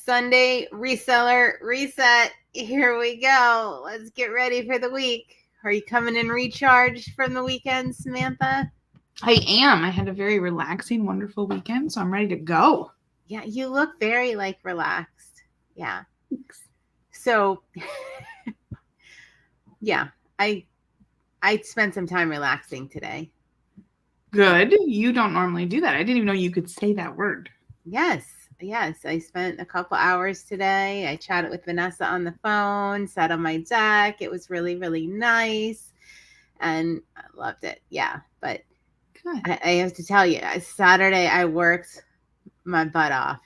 Sunday reseller reset. Here we go. Let's get ready for the week. Are you coming in recharged from the weekend, Samantha? I am. I had a very relaxing, wonderful weekend, so I'm ready to go. Yeah, you look very relaxed. Yeah. So, yeah, I spent some time relaxing today. Good. You don't normally do that. I didn't even know you could say that word. Yes. I spent a couple hours today. I chatted with Vanessa on the phone, sat on my deck. It was really, really nice. And I loved it. Yeah. But Good. I have to tell you, Saturday I worked my butt off.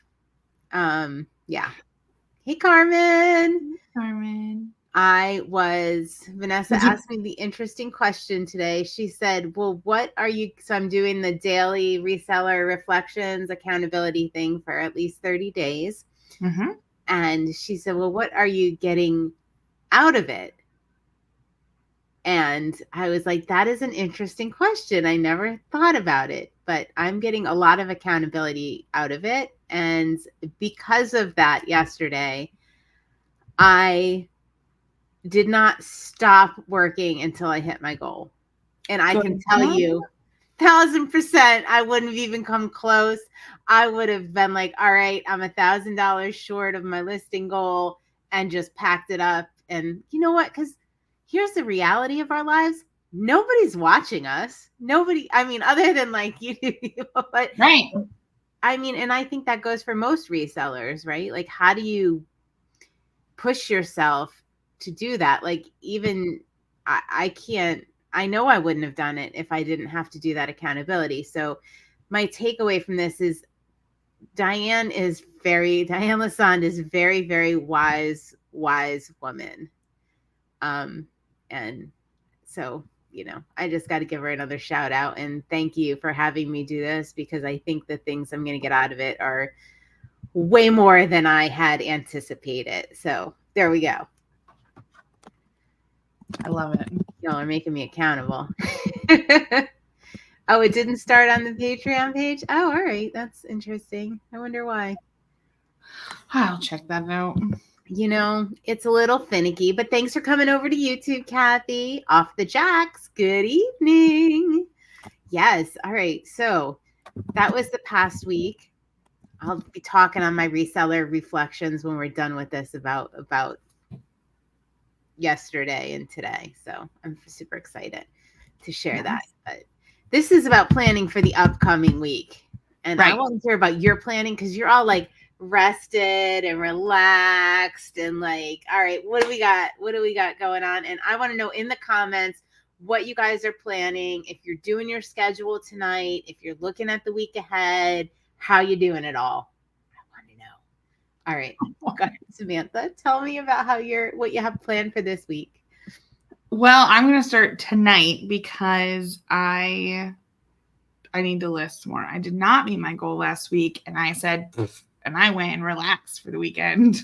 Yeah. Hey, Carmen. Vanessa asked me the interesting question today. She said, well, what are you, so I'm doing the daily reseller reflections accountability thing for at least 30 days. Mm-hmm. And she said, well, what are you getting out of it? And I was like, that is an interesting question. I never thought about it, but I'm getting a lot of accountability out of it. And because of that, yesterday, I did not stop working until I hit my goal. And I can tell you, 1,000%, I wouldn't have even come close. I would have been like, all right, I'm $1,000 short of my listing goal and just packed it up. And you know what? Because here's the reality of our lives. Nobody's watching us. Nobody, I mean, other than you, but right. I mean, and I think that goes for most resellers, right? Like, how do you push yourself to do that? Like, even I can't, I know I wouldn't have done it if I didn't have to do that accountability. So my takeaway from this is Diane Lasand is very, very wise woman. And so, I just got to give her another shout out and thank you for having me do this, because I think the things I'm going to get out of it are way more than I had anticipated. So there we go. I love it. Y'all are making me accountable. Oh, it didn't start on the Patreon page? Oh, all right. That's interesting. I wonder why. I'll check that out. It's a little finicky, but thanks for coming over to YouTube, Kathy. Off the Jacks. Good evening. Yes. All right. So that was the past week. I'll be talking on my reseller reflections when we're done with this about yesterday and today. So I'm super excited to share that. But this is about planning for the upcoming week. And I want to hear about your planning, because you're all rested and relaxed and all right, what do we got? What do we got going on? And I want to know in the comments what you guys are planning. If you're doing your schedule tonight, if you're looking at the week ahead, how you doing it all? I want to know. All right. Samantha, tell me about what you have planned for this week. Well, I'm going to start tonight because I need to list more. I did not meet my goal last week, and I said, and I went and relaxed for the weekend.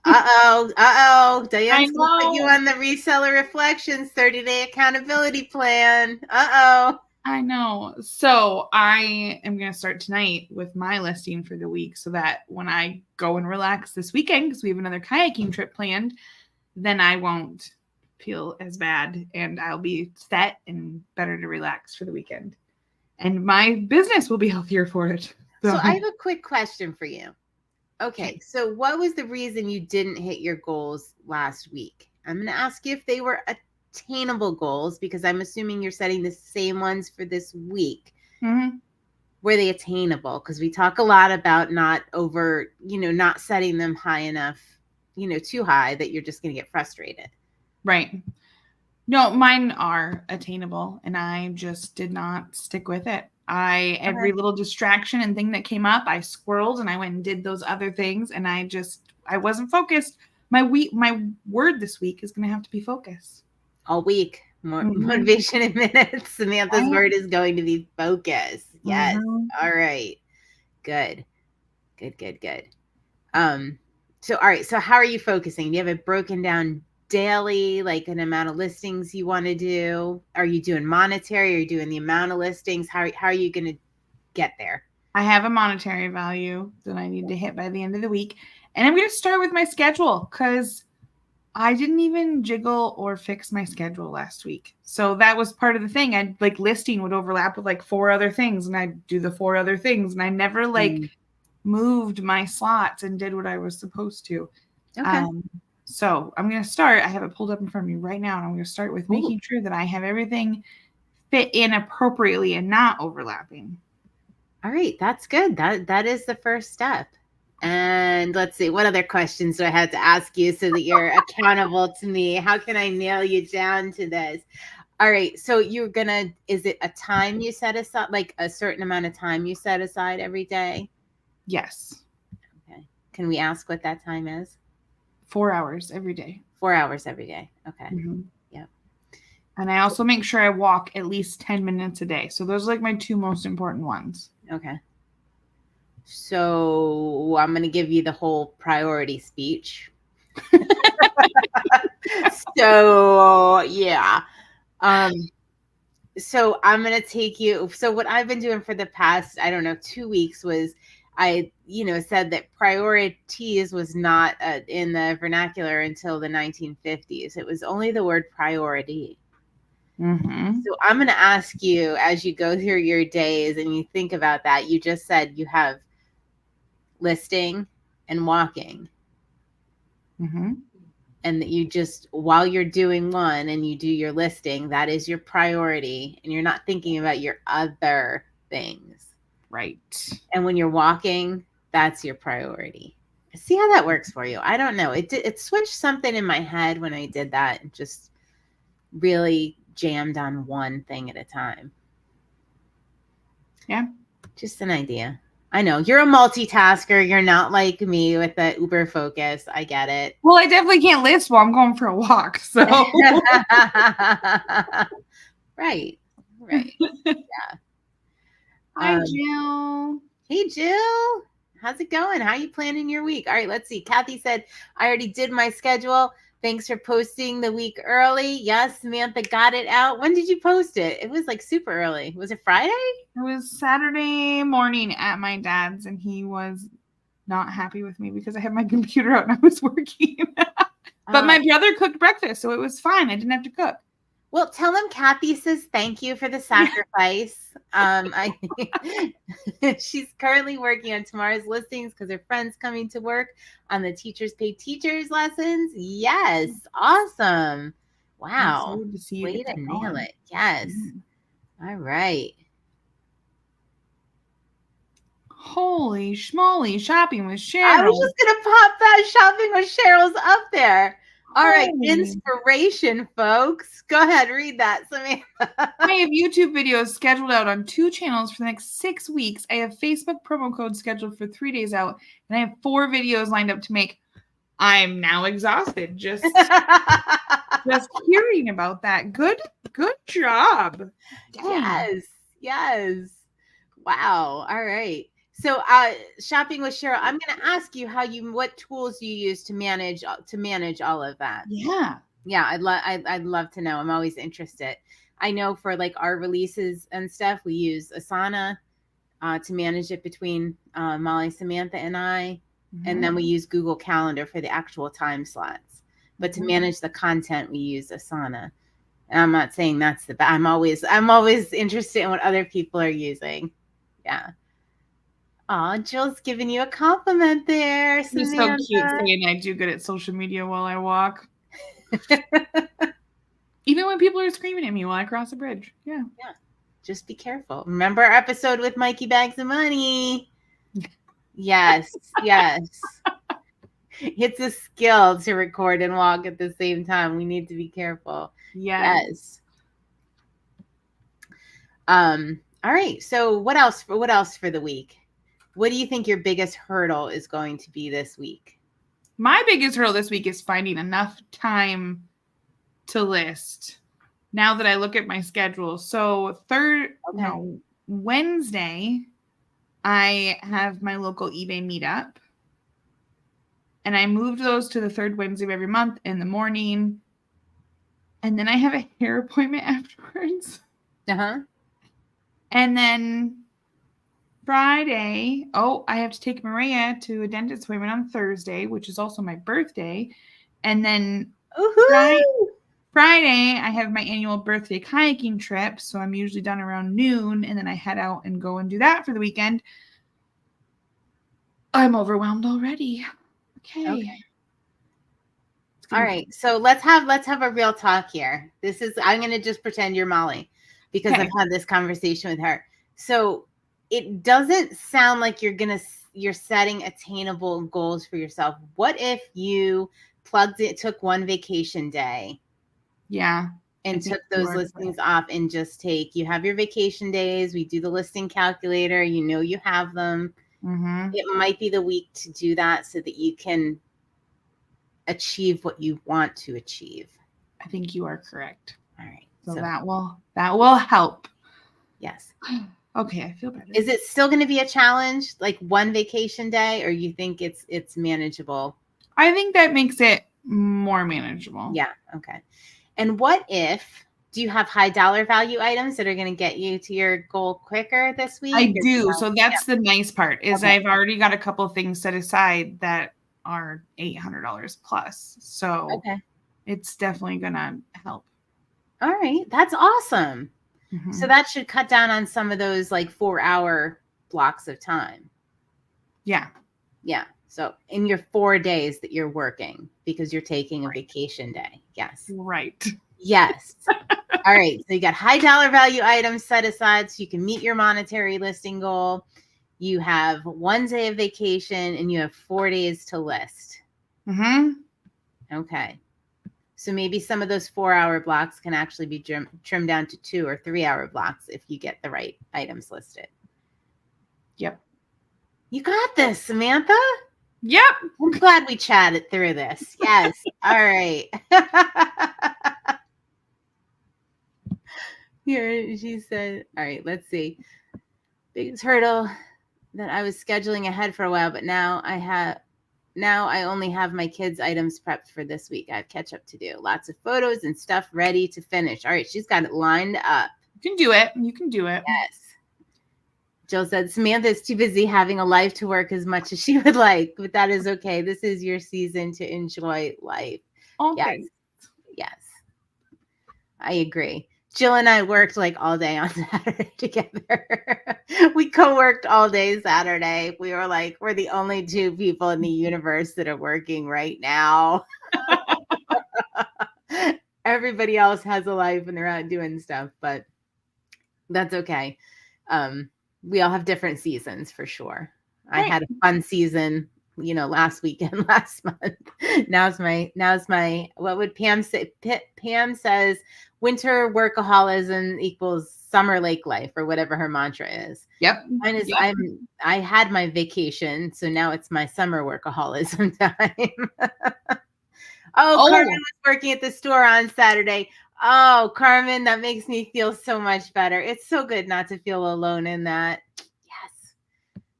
Uh-oh. Diane's going to put you on the Reseller Reflections 30-day accountability plan. Uh-oh. I know. So I am going to start tonight with my listing for the week, so that when I go and relax this weekend, because we have another kayaking trip planned, then I won't feel as bad and I'll be set and better to relax for the weekend. And my business will be healthier for it. So I have a quick question for you. Okay. So what was the reason you didn't hit your goals last week? I'm going to ask you if they were attainable goals, because I'm assuming you're setting the same ones for this week. Mm-hmm. Were they attainable? Because we talk a lot about not setting them high enough, too high that you're just going to get frustrated. Right. No, mine are attainable, and I just did not stick with it. Every little distraction and thing that came up, I squirreled and I went and did those other things, and I wasn't focused. My word this week is going to have to be focus. All week. Motivation in minutes. Samantha's word is going to be focus. Yes. Mm-hmm. All right. Good. So, all right. So how are you focusing? Do you have it broken down daily, like an amount of listings you want to do? Are you doing monetary? Are you doing the amount of listings? How are you going to get there? I have a monetary value that I need to hit by the end of the week. And I'm going to start with my schedule because I didn't even jiggle or fix my schedule last week. So that was part of the thing. I'd like listing would overlap with like 4 other things and I'd do the 4 other things. And I never like moved my slots and did what I was supposed to. Okay. So I'm going to start. I have it pulled up in front of me right now. And I'm going to start with making sure that I have everything fit in appropriately and not overlapping. All right. That's good. That is the first step. And let's see, what other questions do I have to ask you so that you're accountable to me? How can I nail you down to this? All right. So is it a time you set aside, like a certain amount of time you set aside every day? Yes. Okay. Can we ask what that time is? 4 hours every day. 4 hours every day. Okay. Mm-hmm. Yep. And I also make sure I walk at least 10 minutes a day. So those are like my 2 most important ones. Okay. So I'm going to give you the whole priority speech. So yeah. So I'm going to take you. So what I've been doing for the past, I don't know, 2 weeks was I, said that priorities was not in the vernacular until the 1950s. It was only the word priority. Mm-hmm. So I'm going to ask you, as you go through your days and you think about that, you just said you have listing and walking. Mm-hmm. And that you just, while you're doing one and you do your listing, that is your priority. And you're not thinking about your other things. Right. And when you're walking, that's your priority. See how that works for you. I don't know. It switched something in my head when I did that and just really jammed on one thing at a time. Yeah. Just an idea. I know you're a multitasker. You're not like me with the uber focus. I get it. Well, I definitely can't list while I'm going for a walk. So right. Yeah. Hi, Jill. Hey, Jill. How's it going? How are you planning your week? All right, let's see. Kathy said, I already did my schedule. Thanks for posting the week early. Yes, Samantha got it out. When did you post it? It was like super early. Was it Friday? It was Saturday morning at my dad's, and he was not happy with me because I had my computer out and I was working. But my brother cooked breakfast, so it was fine. I didn't have to cook. Well, tell him Kathy says thank you for the sacrifice. She's currently working on tomorrow's listings because her friend's coming to work on the Teachers Pay Teachers lessons. Yes, awesome. Wow. To see you way to nail it. Yes. Mm-hmm. All right. Holy schmoly, shopping with Cheryl. I was just going to pop that shopping with Cheryl's up there. All right, inspiration, folks. Go ahead, read that, Samantha. I have YouTube videos scheduled out on 2 channels for the next 6 weeks. I have Facebook promo code scheduled for 3 days out, and I have 4 videos lined up to make. I'm now exhausted just hearing about that. Good job. Dang. Yes. Wow. All right. So, shopping with Cheryl, I'm going to ask you what tools you use to manage all of that. Yeah. I'd love to know. I'm always interested. I know for like our releases and stuff, we use Asana to manage it between Molly, Samantha, and I, and then we use Google Calendar for the actual time slots. But to manage the content, we use Asana. And I'm not saying that's the best. I'm always interested in what other people are using. Yeah. Oh, Jill's giving you a compliment there, Samantha. You're so cute saying I do good at social media while I walk. Even when people are screaming at me while I cross a bridge. Yeah. Just be careful. Remember our episode with Mikey Bags of Money? Yes. It's a skill to record and walk at the same time. We need to be careful. Yes. All right. So what else for the week? What do you think your biggest hurdle is going to be this week? My biggest hurdle this week is finding enough time to list now that I look at my schedule. So Wednesday, I have my local eBay meetup. And I moved those to the 3rd Wednesday of every month in the morning. And then I have a hair appointment afterwards. Uh-huh. And then Friday. Oh, I have to take Maria to a dentist appointment on Thursday, which is also my birthday. And then Woohoo! Friday, I have my annual birthday kayaking trip. So I'm usually done around noon. And then I head out and go and do that for the weekend. I'm overwhelmed already. Okay. All right. So let's have a real talk here. I'm going to just pretend you're Molly because Okay. I've had this conversation with her. So it doesn't sound like you're setting attainable goals for yourself. What if you took one vacation day? Yeah. And took those listings off and just you have your vacation days. We do the listing calculator. You have them. Mm-hmm. It might be the week to do that so that you can achieve what you want to achieve. I think you are correct. All right. So that will help. Yes. Okay, I feel better. Is it still going to be a challenge, like one vacation day, or you think it's manageable? I think that makes it more manageable. Yeah. Okay. And do you have high dollar value items that are going to get you to your goal quicker this week? I do. So that's the nice part is I've already got a couple of things set aside that are $800 plus. So it's definitely going to help. All right. That's awesome. Mm-hmm. So that should cut down on some of those like 4-hour blocks of time. Yeah. Yeah. So in your 4 days that you're working because you're taking a vacation day. Yes. Right. Yes. All right. So you got high dollar value items set aside so you can meet your monetary listing goal. You have 1 day of vacation and you have 4 days to list. Mm-hmm. Okay. So maybe some of those 4-hour blocks can actually be trimmed down to 2 or 3-hour blocks if you get the right items listed. Yep. You got this, Samantha. Yep. I'm glad we chatted through this. Yes. All right. Here she said, all right, let's see. Biggest hurdle that I was scheduling ahead for a while, but now I only have my kids' items prepped for this week. I have catch up to do. Lots of photos and stuff ready to finish. All right, she's got it lined up. You can do it. You can do it. Yes. Jill said, Samantha is too busy having a life to work as much as she would like, but that is okay. This is your season to enjoy life. Okay. Yes. I agree. Jill and I worked like all day on Saturday together. We co-worked all day Saturday. We were like, we're the only 2 people in the universe that are working right now. Everybody else has a life and they're out doing stuff, but that's okay. We all have different seasons for sure. Right. I had a fun season, last weekend, last month. Now's my, what would Pam say? Pam says, winter workaholism equals summer lake life, or whatever her mantra is. Yep. Mine is, I had my vacation, so now it's my summer workaholism time. Carmen was working at the store on Saturday. Oh, Carmen, that makes me feel so much better. It's so good not to feel alone in that. Yes.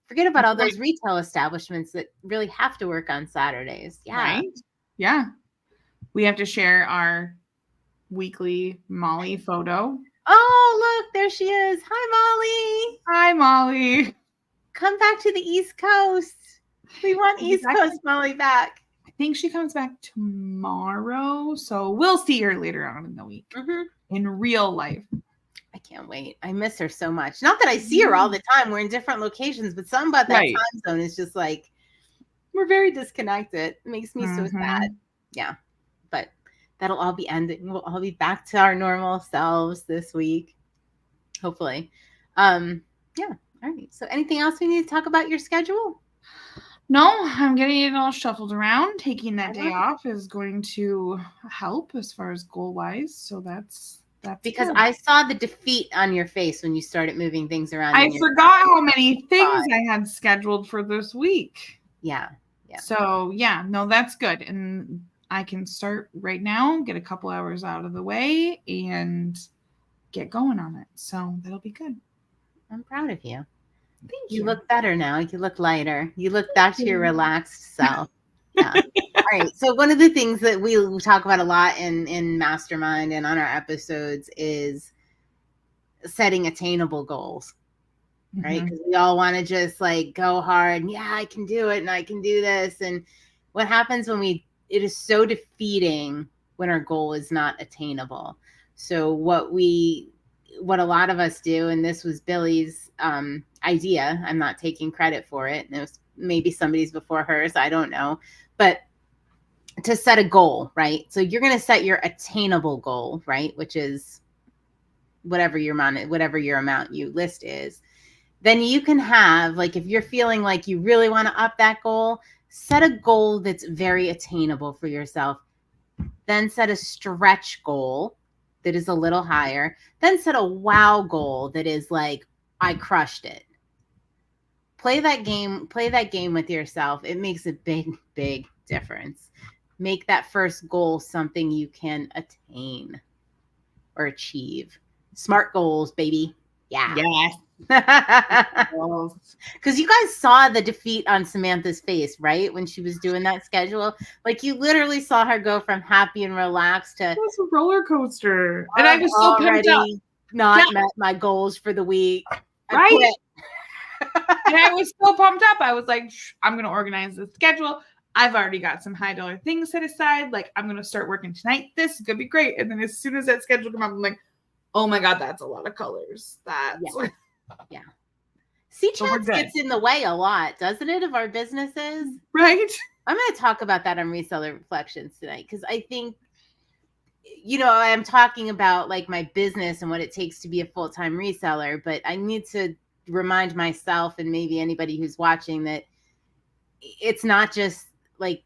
Forget about all those retail establishments that really have to work on Saturdays. Yeah. Right? Yeah. We have to share our weekly Molly photo. Oh, look, there she is. Hi, Molly. Hi, Molly. Come back to the East Coast. We want East Coast Molly back. I think she comes back tomorrow, so we'll see her later on in the week in real life. I can't wait. I miss her so much. Not that I see her all the time. We're in different locations, but something about that time zone is just like, we're very disconnected. It makes me so sad. Yeah. But that'll all be ending. We'll all be back to our normal selves this week. Hopefully. Yeah. All right. So anything else we need to talk about your schedule? No, I'm getting it all shuffled around. Taking that day off is going to help as far as goal-wise. So that's because good. I saw the defeat on your face when you started moving things around. I forgot how many things I had scheduled for this week. Yeah. So no, that's good. And I can start right now, get a couple hours out of the way and get going on it. So that'll be good. I'm proud of you. Thank you. You look better now. You look lighter. You look back to your relaxed self. Yeah. All right. So one of the things that we talk about a lot in Mastermind and on our episodes is setting attainable goals. right? Because we all want to just like go hard and yeah, I can do it and I can do this. And what happens when it is so defeating when our goal is not attainable. So what a lot of us do, and this was Billy's idea, I'm not taking credit for it. And it was maybe somebody's before hers, I don't know, but to set a goal, right? So you're going to set your attainable goal, right? Which is whatever your amount you list is. Then you can have, like, if you're feeling like you really want to up that goal, set a goal that's very attainable for yourself. Then set a stretch goal that is a little higher. Then set a wow goal that is like, I crushed it. Play that game with yourself. It makes a big, big difference. Make that first goal something you can attain or achieve. SMART goals, baby. Yeah. Yes. Because you guys saw the defeat on Samantha's face, right? When she was doing that schedule. Like, you literally saw her go from happy and relaxed to... It was a roller coaster. And I was so pumped up. Not met my goals for the week. Right? And I was so pumped up. I was like, I'm going to organize the schedule. I've already got some high dollar things set aside. Like, I'm going to start working tonight. This is going to be great. And then as soon as that schedule comes up, I'm like, oh my God, that's a lot of colors. Yeah. See, Chats gets in the way a lot, doesn't it, of our businesses? Right. I'm going to talk about that on Reseller Reflections tonight, because I think, I'm talking about like my business and what it takes to be a full-time reseller, but I need to remind myself and maybe anybody who's watching that it's not just like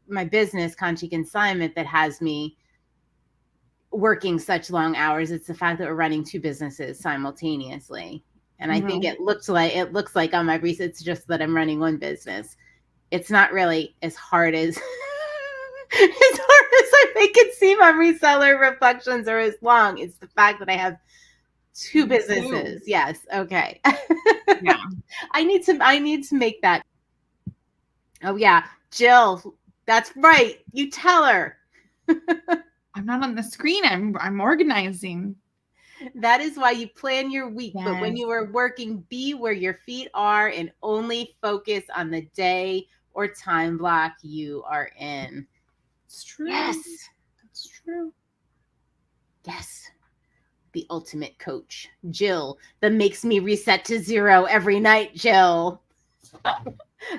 my business, Conchi Consignment, that has me working such long hours. It's the fact that we're running two businesses simultaneously. And I think it looks like on my research, it's just that I'm running one business. It's not really as hard as I make it seem on Reseller Reflections, or as long. It's the fact that I have two businesses. Yes. Okay. Yeah. I need to make that. Oh yeah. Jill, that's right. You tell her. I'm not on the screen. I'm organizing. That is why you plan your week. Yes. But when you are working, be where your feet are and only focus on the day or time block you are in. It's true. Yes. That's true. Yes. The ultimate coach, Jill, that makes me reset to zero every night, Jill.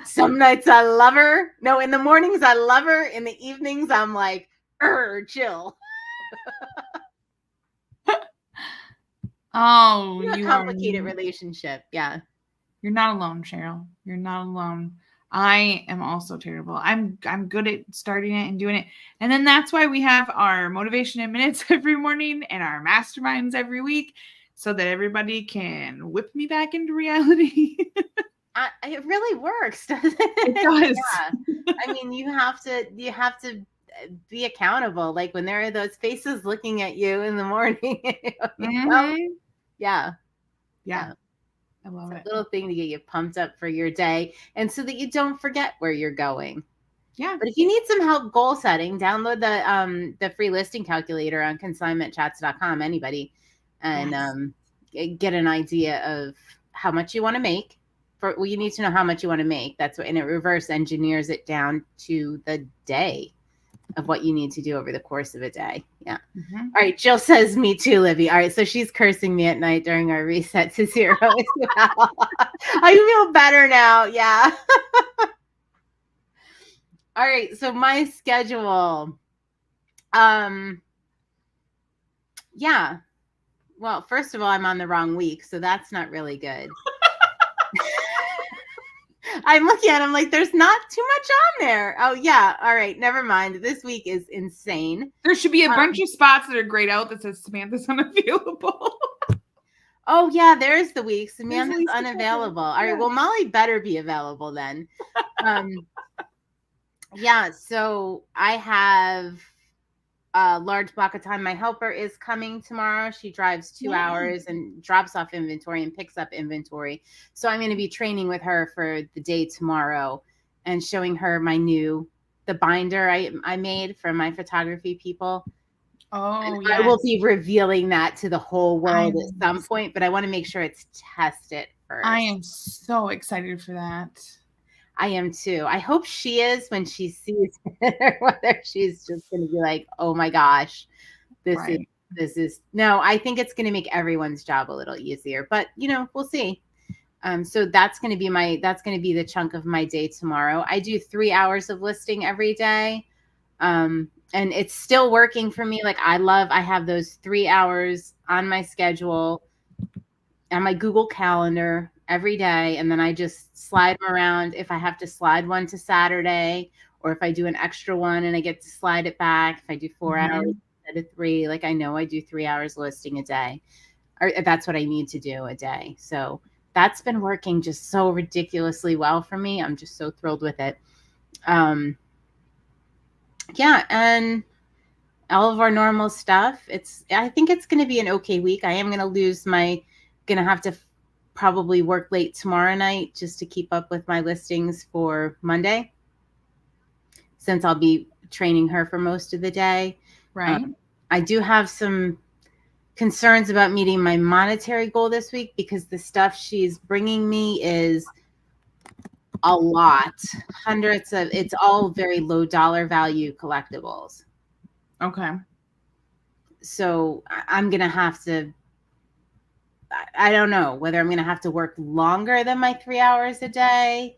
Some nights I love her. No, in the mornings I love her. In the evenings I'm like, Jill. Oh, you complicated relationship. Yeah. You're not alone, Cheryl. You're not alone. I am also terrible. I'm good at starting it and doing it. And then that's why we have our motivation in minutes every morning and our masterminds every week, so that everybody can whip me back into reality. It really works, doesn't it? It does. Yeah. I mean, you have to be accountable. Like when there are those faces looking at you in the morning. Yeah. I love it. A little thing to get you pumped up for your day, and so that you don't forget where you're going. Yeah. But if you need some help goal setting, download the free listing calculator on consignmentchats.com, anybody, and get an idea of how much you want to make. You need to know how much you want to make. That's what, and it reverse engineers it down to the day of what you need to do over the course of a day. Yeah. Mm-hmm. All right. Jill says, me too, Livy. All right. So she's cursing me at night during our reset to zero as well. I feel better now. Yeah. All right. So my schedule. Yeah. Well, first of all, I'm on the wrong week, so that's not really good. I'm looking at him like there's not too much on there. Oh, yeah. All right. Never mind. This week is insane. There should be a bunch of spots that are grayed out that says Samantha's unavailable. Oh, yeah. There's the week. Samantha's unavailable. All right. Well, Molly better be available then. Yeah. So I have a large block of time. My helper is coming tomorrow. She drives 2 hours and drops off inventory and picks up inventory. So I'm going to be training with her for the day tomorrow and showing her the binder I made for my photography people. Oh, yes. I will be revealing that to the whole world at some point, but I want to make sure it's tested I 1st. am so excited for that. I am too. I hope she is when she sees it, or whether she's just going to be like, "Oh my gosh, this is Right. no." I think it's going to make everyone's job a little easier, but we'll see. So that's going to be the chunk of my day tomorrow. I do 3 hours of listing every day. And it's still working for me. Like I have those 3 hours on my schedule on my Google Calendar every day. And then I just slide them around. If I have to slide one to Saturday, or if I do an extra one and I get to slide it back, if I do 4 hours instead of 3, like I know I do 3 hours listing a day, or that's what I need to do a day. So that's been working just so ridiculously well for me. I'm just so thrilled with it. Yeah. And all of our normal stuff. I think it's going to be an okay week. I am going to have to probably work late tomorrow night just to keep up with my listings for Monday, since I'll be training her for most of the day. Right. I do have some concerns about meeting my monetary goal this week, because the stuff she's bringing me is a lot. It's all very low dollar value collectibles. Okay. So I'm going to have to, I don't know whether I'm going to have to work longer than my 3 hours a day,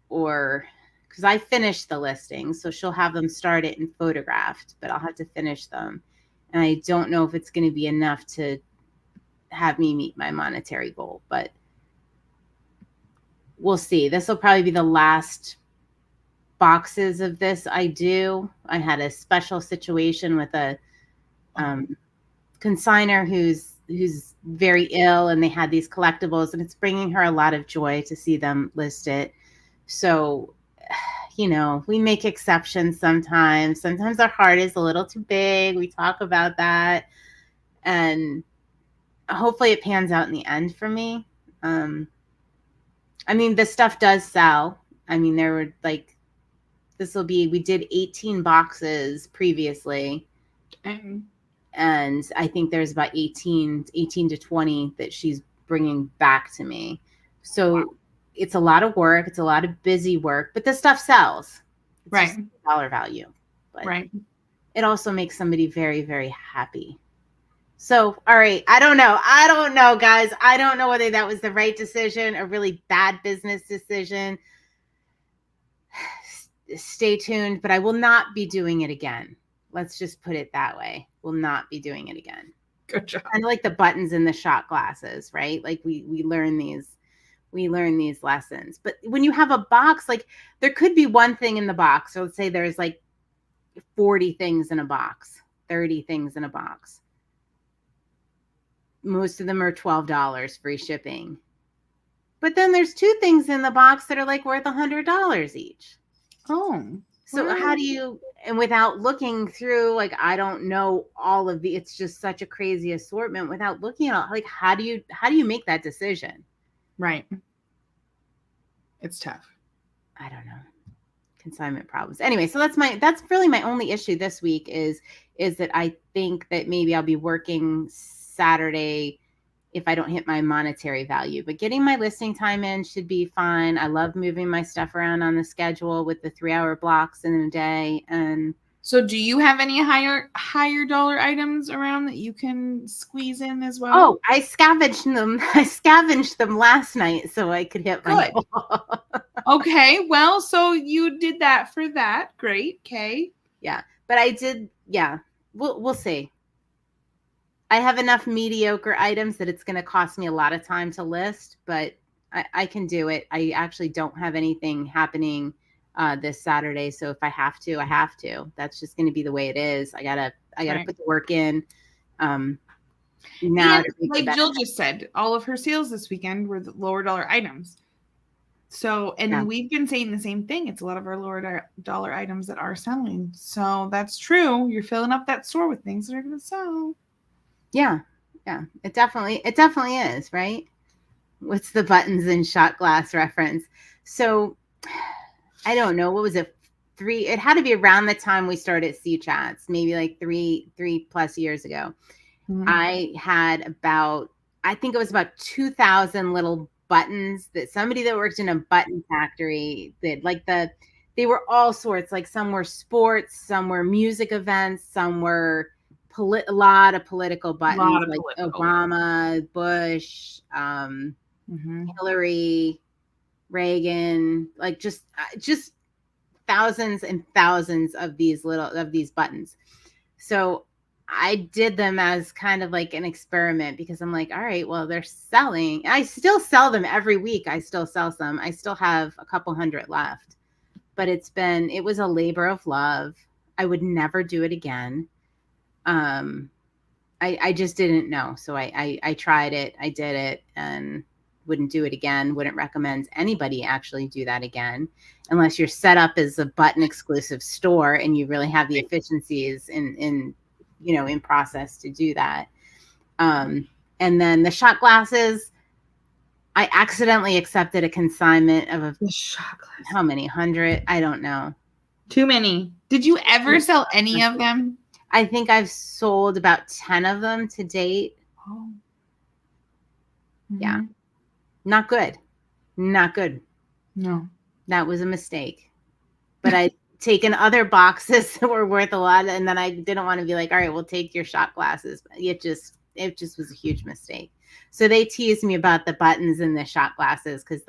or because I finished the listings. So she'll have them started and photographed, but I'll have to finish them. And I don't know if it's going to be enough to have me meet my monetary goal, but we'll see. This will probably be the last boxes of this I do. I had a special situation with a consigner who's very ill, and they had these collectibles, and it's bringing her a lot of joy to see them listed. So, we make exceptions sometimes. Sometimes our heart is a little too big. We talk about that, and hopefully it pans out in the end for me. I mean, the stuff does sell. I mean, there were we did 18 boxes previously. And I think there's about 18 to 20 that she's bringing back to me. So it's a lot of work. It's a lot of busy work, but the stuff sells. It's right. just dollar value. But right. It also makes somebody very, very happy. So, all right. I don't know, guys. I don't know whether that was the right decision, a really bad business decision. Stay tuned, but I will not be doing it again. Let's just put it that way. Will not be doing it again. Good job. Kind of like the buttons in the shot glasses, right? Like we learn these lessons. But when you have a box, like there could be one thing in the box. So let's say there's like 40 things in a box, 30 things in a box. Most of them are $12 free shipping. But then there's 2 things in the box that are like worth $100 each. Oh. So how do you, and without looking through, like, I don't know all of it's just such a crazy assortment without looking at all, like, how do you make that decision? Right. It's tough. I don't know. Consignment problems. Anyway, so that's really my only issue this week is that I think that maybe I'll be working Saturday if I don't hit my monetary value, but getting my listing time in should be fine. I love moving my stuff around on the schedule with the 3-hour blocks in a day. And so do you have any higher dollar items around that you can squeeze in as well? Oh, I scavenged them last night so I could hit my goal. Okay, well, so you did that for that. Great. Okay. Yeah, but I did. Yeah, we'll see. I have enough mediocre items that it's going to cost me a lot of time to list, but I can do it. I actually don't have anything happening this Saturday, so if I have to, I have to. That's just going to be the way it is. I gotta put the work in. Now, and like Jill just said, all of her sales this weekend were the lower dollar items. So, and we've been saying the same thing. It's a lot of our lower dollar items that are selling. So that's true. You're filling up that store with things that are going to sell. Yeah. It definitely is, right? What's the buttons and shot glass reference? So I don't know. What was it? It had to be around the time we started C Chats, maybe like three plus years ago. Mm-hmm. I had about I think it was about 2,000 little buttons that somebody that worked in a button factory did. Like they were all sorts. Like some were sports, some were music events, some were a lot of political buttons, like Obama, Bush, Hillary, Reagan, like just thousands and thousands of these buttons. So I did them as kind of like an experiment because I'm like, all right, well, they're selling. I still sell them every week. I still sell some. I still have a couple hundred left, but it was a labor of love. I would never do it again. I just didn't know. So I tried it. I did it and wouldn't do it again. Wouldn't recommend anybody actually do that again, unless you're set up as a button exclusive store and you really have the efficiencies in process to do that. And then the shot glasses, I accidentally accepted a consignment of how many 100? I don't know. Too many. Did you ever sell any of them? I think I've sold about 10 of them to date. Oh. Yeah. Not good. Not good. No. That was a mistake. But I'd taken other boxes that were worth a lot, and then I didn't want to be like, all right, we'll take your shot glasses. It just was a huge mistake. So they teased me about the buttons and the shot glasses because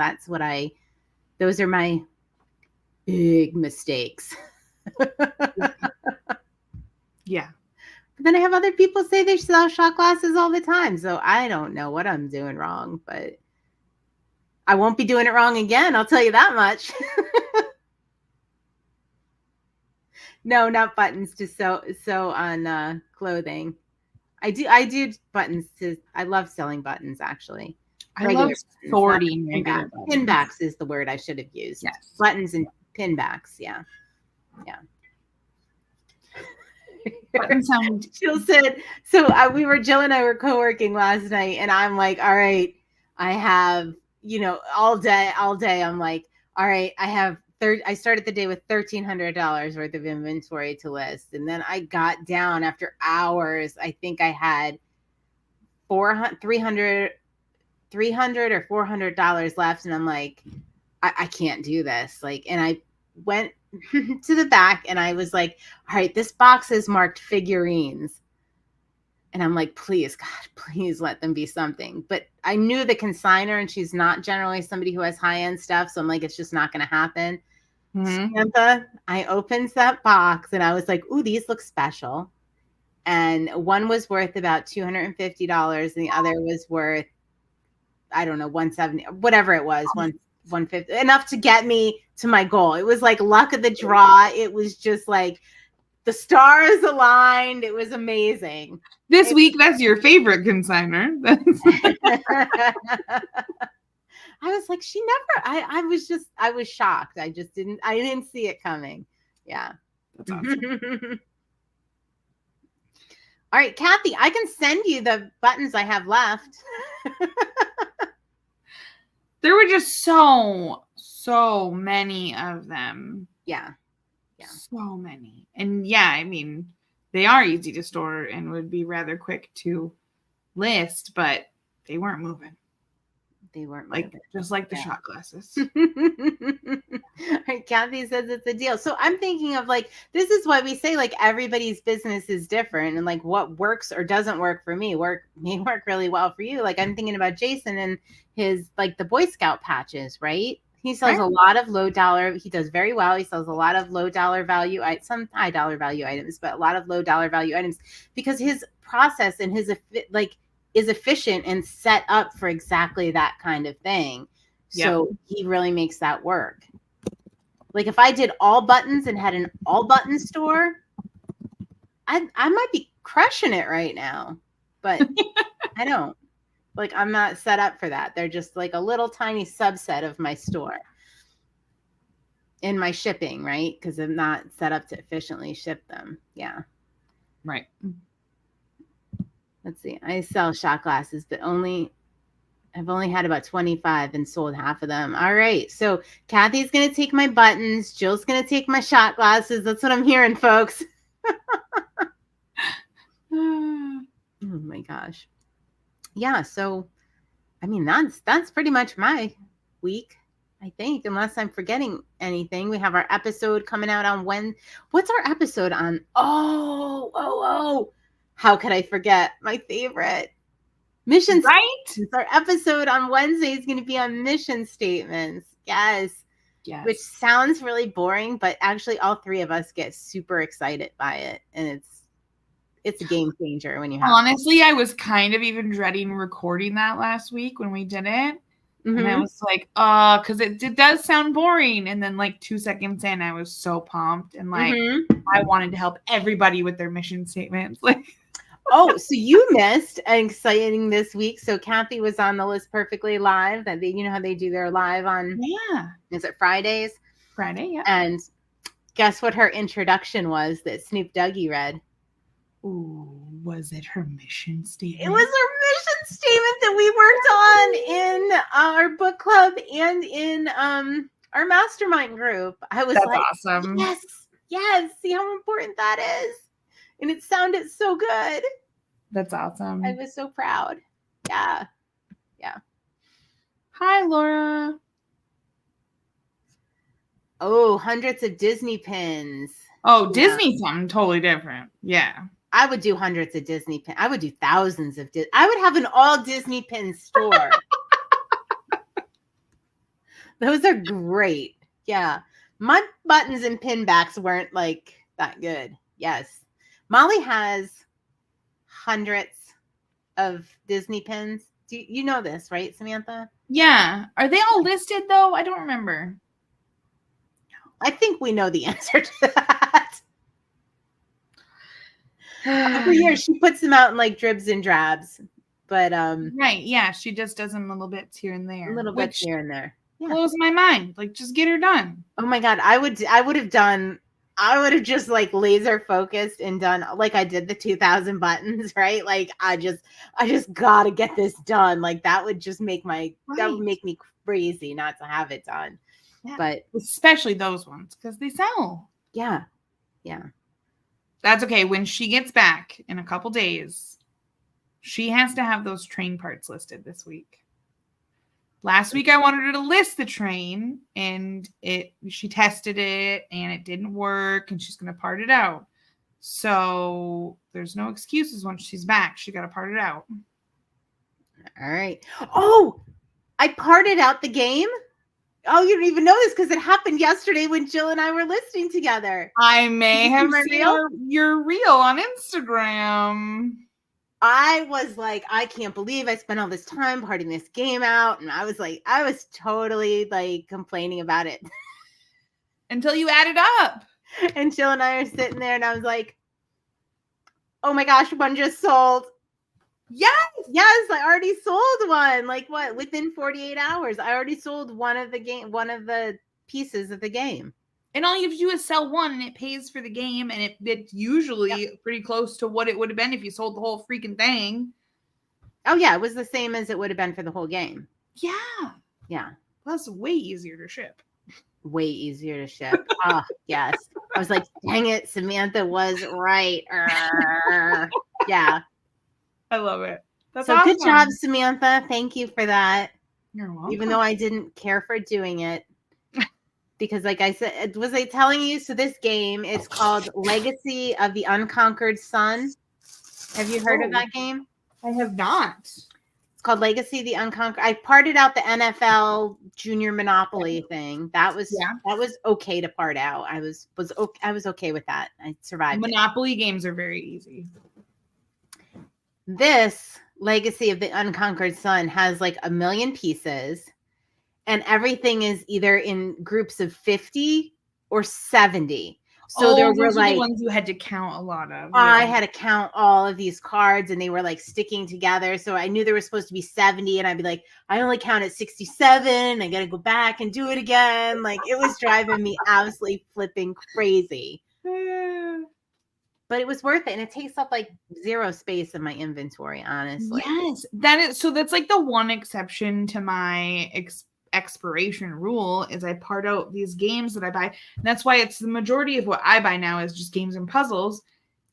those are my big mistakes. Yeah. But then I have other people say they sell shot glasses all the time. So I don't know what I'm doing wrong, but I won't be doing it wrong again. I'll tell you that much. No, not buttons to sew on clothing. I do buttons I love selling buttons actually. I love sorting regular buttons. Pinbacks is the word I should have used. Yes. Buttons and pinbacks. Yeah. Yeah. Jill said, so Jill and I were co-working last night and I'm like, all right, I have, all day. I'm like, all right, I started the day with $1,300 worth of inventory to list. And then I got down after hours. I think I had $300 or $400 left. And I'm like, I can't do this. Like, and I went to the back and I was like, all right, this box is marked figurines. And I'm like, please, God, please let them be something. But I knew the consignor and she's not generally somebody who has high-end stuff. So I'm like, it's just not going to happen. Samantha, I opened that box and I was like, ooh, these look special. And one was worth about $250 and the other was worth, I don't know, $170, whatever it was, $150, enough to get me to my goal. It was like luck of the draw. It was just like the stars aligned. It was amazing. This week, that's your favorite consignor. I was like, I was shocked. I didn't see it coming. Yeah. That's awesome. All right, Kathy, I can send you the buttons I have left. There were just so many of them. Yeah. So many. And yeah, I mean, they are easy to store and would be rather quick to list, but they weren't moving. They weren't like moving. Just like the shot glasses. Right, Kathy says it's a deal. So I'm thinking of like, this is why we say like everybody's business is different and like what works or doesn't work for me may work really well for you. Like I'm thinking about Jason and his like the Boy Scout patches, right? He sells a lot of low dollar. He does very well. He sells a lot of low dollar value, some high dollar value items, but a lot of low dollar value items because his process and his like is efficient and set up for exactly that kind of thing. Yep. So he really makes that work. Like if I did all buttons and had an all button store, I might be crushing it right now, but I don't. Like I'm not set up for that. They're just like a little tiny subset of my store in my shipping, right? Because I'm not set up to efficiently ship them. Yeah. Right. Let's see. I sell shot glasses, but I've only had about 25 and sold half of them. All right. So Kathy's going to take my buttons. Jill's going to take my shot glasses. That's what I'm hearing, folks. Oh my gosh. yeah, so I mean that's pretty much my week, I think, unless I'm forgetting anything. We have our episode coming out on when. What's our episode on? Oh. How could I forget my favorite? Mission Right? statements. Our episode on Wednesday is going to be on mission statements. Yes. Which Yes. sounds really boring, but actually all three of us get super excited by it. And it's a game changer when you have Honestly, I was kind of even dreading recording that last week when we did it. And I was like, because it does sound boring. And then like 2 seconds in, I was so pumped. And like, I wanted to help everybody with their mission statements. Like, oh, so you missed an exciting this week. So Kathy was on the List Perfectly Live. That you know how they do their live on, is it Fridays? Friday, yeah. And guess what her introduction was that Snoop Douggie read? Ooh, was it her mission statement? It was her mission statement that we worked on in our book club and in our mastermind group. I was like, awesome. Yes. See how important that is. And it sounded so good. That's awesome. I was so proud. Yeah. Hi, Laura. Oh, hundreds of Disney pins. Oh, Disney's something totally different. Yeah. I would do hundreds of Disney pins. I would do thousands of I would have an all Disney pin store. Those are great. Yeah. My buttons and pin backs weren't like that good. Yes. Molly has hundreds of Disney pins. Do you know this, right, Samantha? Yeah. Are they all listed though? I don't remember. I think we know the answer to that. Every year she puts them out in like dribs and drabs. But right, yeah, she just does them little bits here and there. A little bit here and there. Yeah. Blows my mind. Like, just get her done. Oh my God. I would have just like laser focused and done like I did the 2000 buttons, right? Like I just gotta get this done. Like that would just make that would make me crazy not to have it done. Yeah. But especially those ones because they sell. Yeah. That's okay. When she gets back in a couple days, she has to have those train parts listed this week. Last week I wanted her to list the train and she tested it and it didn't work and she's going to part it out. So there's no excuses once she's back. She got to part it out. All right. Oh, I parted out the game. Oh, you don't even know this because it happened yesterday when Jill and I were listening together. I may have seen your reel on Instagram. I was like, I can't believe I spent all this time parting this game out. And I was totally like complaining about it. Until you added up. And Jill and I are sitting there and I was like, oh my gosh, one just sold. Yes, I already sold one. Like what? Within 48 hours, I already sold one of the pieces of the game. And all you have to do is sell one and it pays for the game. And it's usually pretty close to what it would have been if you sold the whole freaking thing. Oh, yeah. It was the same as it would have been for the whole game. Yeah. That's way easier to ship. Way easier to ship. Oh, yes. I was like, dang it. Samantha was right. Yeah. I love it. That's so awesome. Good job, Samantha. Thank you for that. You're welcome. Even though I didn't care for doing it. Because like I said, was I telling you? So this game is called Legacy of the Unconquered Sun. Have you heard of that game? I have not. It's called Legacy of the Unconquered. I parted out the NFL Junior Monopoly thing. That was okay to part out. I was okay with that. I survived. Monopoly games are very easy. This Legacy of the Unconquered Sun has like 1 million pieces. And everything is either in groups of 50 or 70. So there were like the ones you had to count a lot of. I had to count all of these cards and they were like sticking together. So I knew there was supposed to be 70 and I'd be like, I only counted 67. I got to go back and do it again. Like it was driving me absolutely flipping crazy. But it was worth it. And it takes up like 0 space in my inventory, honestly. Yes. That's like the one exception to my expiration rule is I part out these games that I buy. And that's why it's the majority of what I buy now is just games and puzzles.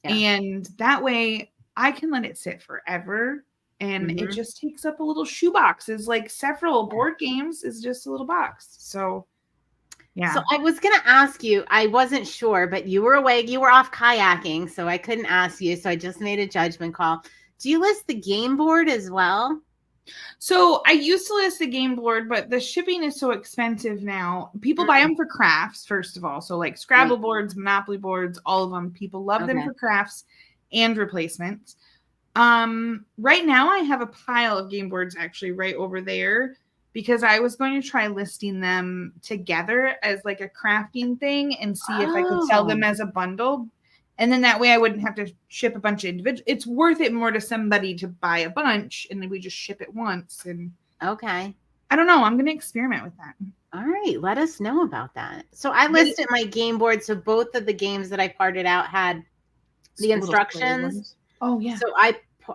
Yeah. And that way I can let it sit forever and it Mhm. just takes up a little shoebox. It's like several board games is just a little box. So yeah. So I was gonna ask you, I wasn't sure, but you were away, you were off kayaking, so I couldn't ask you. So I just made a judgment call. Do you list the game board as well? So I used to list the game board, but the shipping is so expensive now. People buy them for crafts, first of all. So like Scrabble Right. boards, Monopoly boards, all of them. People love them Okay. for crafts and replacements. Right now I have a pile of game boards actually right over there because I was going to try listing them together as like a crafting thing and see if I could sell them Oh, as a bundle. And then that way I wouldn't have to ship a bunch of individual. It's worth it more to somebody to buy a bunch and then we just ship it once. And okay. I don't know. I'm going to experiment with that. All right. Let us know about that. So I listed my game board. So both of the games that I parted out had the Little square instructions. ones. Oh yeah. So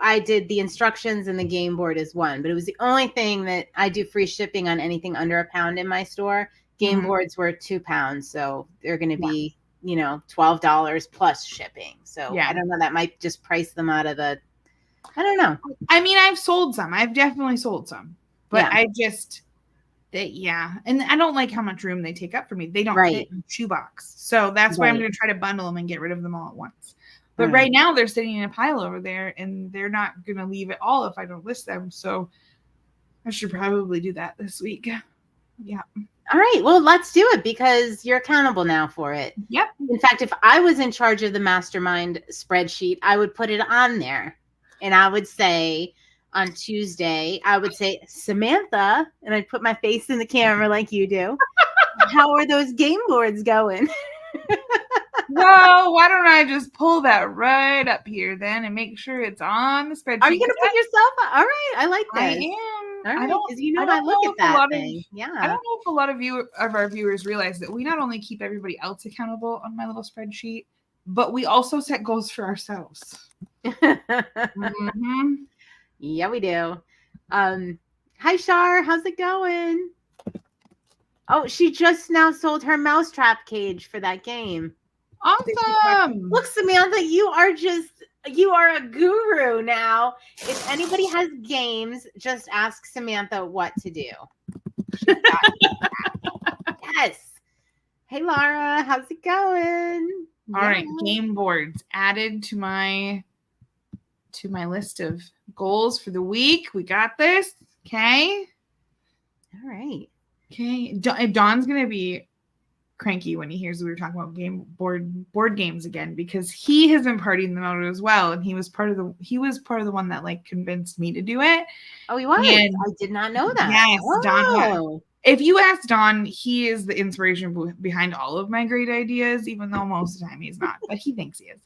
I did the instructions and the game board as one, but it was the only thing that I do free shipping on anything under £1 in my store. Game boards were £2, so they're going to be, $12 plus shipping. So Yeah. I don't know, that might just price them out of the, I don't know. I mean, I've sold some. I've definitely sold some, but Yeah. I just, and I don't like how much room they take up for me. They don't Right. fit in a shoebox, so that's why I'm Right. going to try to bundle them and get rid of them all at once. But right now they're sitting in a pile over there, and they're not going to leave at all if I don't list them. So I should probably do that this week. Yeah. All right. Well, let's do it because you're accountable now for it. Yep. In fact, if I was in charge of the mastermind spreadsheet, I would put it on there. And I would say on Tuesday, I would say, Samantha, and I'd put my face in the camera like you do. How are those game boards going? Well, why don't I just pull that right up here then and make sure it's on the spreadsheet? Are you going to put yourself on? All right. I like this. I am. All right. Because I look at that thing. I don't know if a lot of our viewers realize that we not only keep everybody else accountable on my little spreadsheet, but we also set goals for ourselves. Mm-hmm. Yeah, we do. Hi, Shar. How's it going? Oh, she just now sold her mousetrap cage for that game. Awesome. Look, Samantha, you are a guru now. If anybody has games, just ask Samantha what to do. Yes. Hey, Laura, how's it going? All right, game boards added to my list of goals for the week. We got this. Okay. All right. Okay. Don's gonna be cranky when he hears we were talking about board games again because he has been partying them out as well, and he was part of the one that like convinced me to do it. Oh, he was. And I did not know that. Yes, oh. Don. If you ask Don, he is the inspiration behind all of my great ideas, even though most of the time he's not, but he thinks he is.